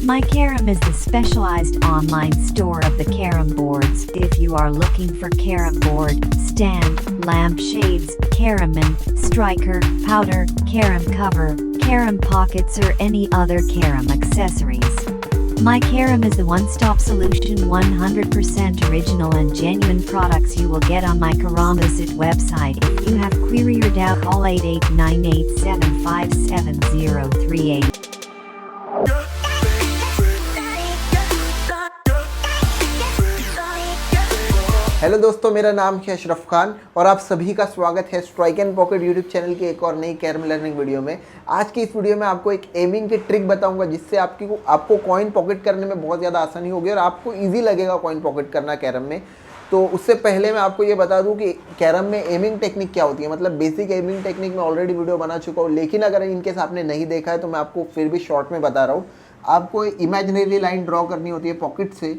My Carom is the specialized online store of the carom boards. If you are looking for carom board, stand, lampshades, carom striker, powder, carom cover, carom pockets or any other carom accessories. My Carom is the one-stop solution. 100% original and genuine products you will get on my Carom Visit website. If you have query or doubt, call 8898757038. Hello दोस्तों, मेरा नाम है अशरफ खान और आप सभी का स्वागत है strike and pocket YouTube channel की एक और नई कैरम लर्निंग वीडियो में। आज की इस वीडियो में आपको एक एमिंग की ट्रिक बताऊंगा जिससे आपको कॉइन पॉकेट करने में बहुत ज़्यादा आसानी होगी और आपको इजी लगेगा कॉइन पॉकेट करना कैरम में। तो उससे पहले मैं आपको ये बता दूं कि कैरम में एमिंग टेक्निक क्या होती है। मतलब बेसिक एमिंग टेक्निक में ऑलरेडी वीडियो बना चुका हूँ, लेकिन अगर इनकेस आपने नहीं देखा है तो मैं आपको फिर भी शॉर्ट में बता रहा हूँ। आपको इमेजिनरी लाइन ड्रॉ करनी होती है पॉकेट से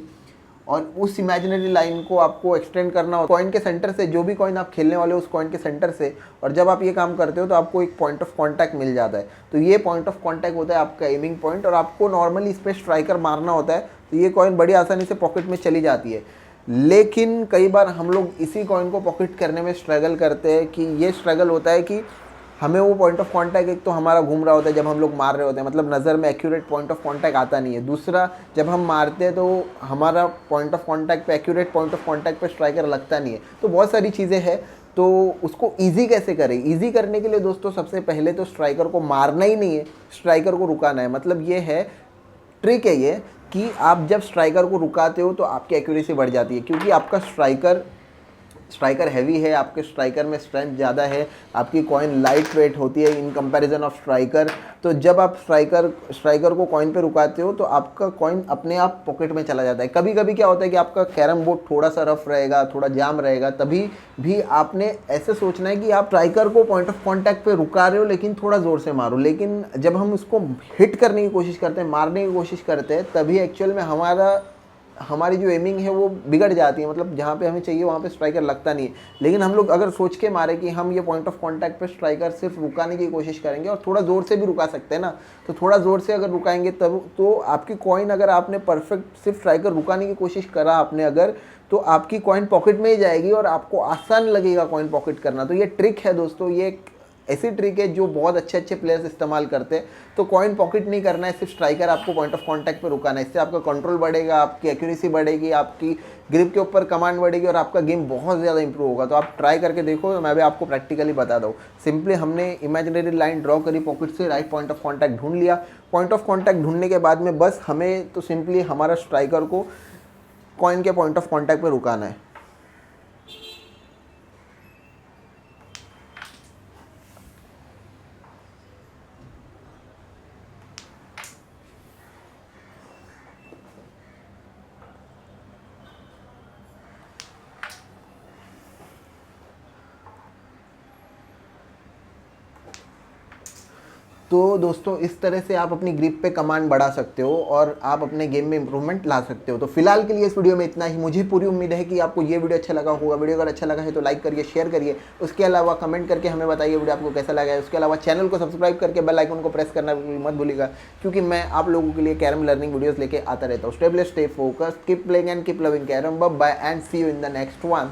और उस इमेजिनरी लाइन को आपको एक्सटेंड करना हो कॉइन के सेंटर से, जो भी कॉइन आप खेलने वाले हो उस कॉइन के सेंटर से। और जब आप ये काम करते हो तो आपको एक पॉइंट ऑफ कांटेक्ट मिल जाता है। तो ये पॉइंट ऑफ कांटेक्ट होता है आपका एमिंग पॉइंट और आपको नॉर्मली इस पर स्ट्राइकर मारना होता है। तो ये कॉइन बड़ी आसानी से पॉकेट में चली जाती है। लेकिन कई बार हम लोग इसी कॉइन को पॉकेट करने में स्ट्रगल करते हैं कि ये स्ट्रगल होता है कि हमें वो पॉइंट ऑफ कांटेक्ट एक तो हमारा घूम रहा होता है जब हम लोग मार रहे होते हैं, मतलब नज़र में एक्यूरेट पॉइंट ऑफ कांटेक्ट आता नहीं है। दूसरा, जब हम मारते हैं तो हमारा पॉइंट ऑफ कांटेक्ट पे एक्यूरेट पॉइंट ऑफ कांटेक्ट पे स्ट्राइकर लगता नहीं है। तो बहुत सारी चीज़ें हैं। तो उसको ईजी कैसे करें? ईजी करने के लिए दोस्तों सबसे पहले तो स्ट्राइकर को मारना ही नहीं है, स्ट्राइकर को रुकाना है। मतलब ये है, ट्रिक है ये कि आप जब स्ट्राइकर को रुकाते हो तो आपकी एक्यूरेसी बढ़ जाती है, क्योंकि आपका स्ट्राइकर हैवी है, आपके स्ट्राइकर में स्ट्रेंथ ज़्यादा है, आपकी कॉइन लाइट वेट होती है इन कंपैरिजन ऑफ स्ट्राइकर। तो जब आप स्ट्राइकर को कॉइन पे रुकाते हो तो आपका कॉइन अपने आप पॉकेट में चला जाता है। कभी कभी क्या होता है कि आपका कैरम बोर्ड थोड़ा सा रफ रहेगा, थोड़ा जाम रहेगा, तभी भी आपने ऐसे सोचना है कि आप स्ट्राइकर को पॉइंट ऑफ कॉन्टैक्ट पे रुका रहे हो लेकिन थोड़ा ज़ोर से मारो। लेकिन जब हम उसको हिट करने की कोशिश करते हैं, मारने की कोशिश करते हैं, तभी एक्चुअल में हमारी जो एमिंग है वो बिगड़ जाती है। मतलब जहाँ पे हमें चाहिए वहाँ पे स्ट्राइकर लगता नहीं है। लेकिन हम लोग अगर सोच के मारे कि हम ये पॉइंट ऑफ कांटेक्ट पे स्ट्राइकर सिर्फ रुकाने की कोशिश करेंगे, और थोड़ा ज़ोर से भी रुका सकते हैं ना, तो थोड़ा ज़ोर से अगर रुकाएंगे तब तो आपकी कॉइन, अगर आपने परफेक्ट सिर्फ स्ट्राइकर रुकाने की कोशिश करा आपने अगर, तो आपकी कॉइन पॉकेट में ही जाएगी और आपको आसान लगेगा कॉइन पॉकेट करना। तो ये ट्रिक है दोस्तों, ये ऐसी ट्रिक है जो बहुत अच्छे प्लेयर्स इस्तेमाल करते हैं। तो कॉइन पॉकेट नहीं करना है, सिर्फ स्ट्राइकर आपको पॉइंट ऑफ कांटेक्ट पे रुकाना है। इससे आपका कंट्रोल बढ़ेगा, आपकी एक्यूरेसी बढ़ेगी, आपकी ग्रिप के ऊपर कमांड बढ़ेगी और आपका गेम बहुत ज़्यादा इंप्रूव होगा। तो आप ट्राई करके देखो, मैं भी आपको प्रैक्टिकली बता दूँ। सिंपली हमने इमेजिनरी लाइन ड्रॉ करी पॉकेट से, राइट पॉइंट ऑफ कॉन्टैक्ट ढूंढ लिया। पॉइंट ऑफ कॉन्टैक्ट ढूंढने के बाद में बस हमें तो सिंपली हमारा स्ट्राइकर को कॉइन के पॉइंट ऑफ कॉन्टैक्ट पर रुकाना है। तो दोस्तों इस तरह से आप अपनी ग्रिप पे कमांड बढ़ा सकते हो और आप अपने गेम में इंप्रूवमेंट ला सकते हो। तो फिलहाल के लिए इस वीडियो में इतना ही। मुझे पूरी उम्मीद है कि आपको ये वीडियो अच्छा लगा होगा। वीडियो अगर अच्छा लगा है तो लाइक करिए, शेयर करिए। उसके अलावा कमेंट करके हमें बताइए वीडियो आपको कैसा लगा है। उसके अलावा चैनल को सब्सक्राइब करके बेल आइकन को प्रेस करना मत भूलिएगा, क्योंकि मैं आप लोगों के लिए कैरम लर्निंग वीडियोज़ लेके आता रहता हूँ। Stay blessed, stay focused, keep playing and keep loving carrom. Bye bye and see you in the next one.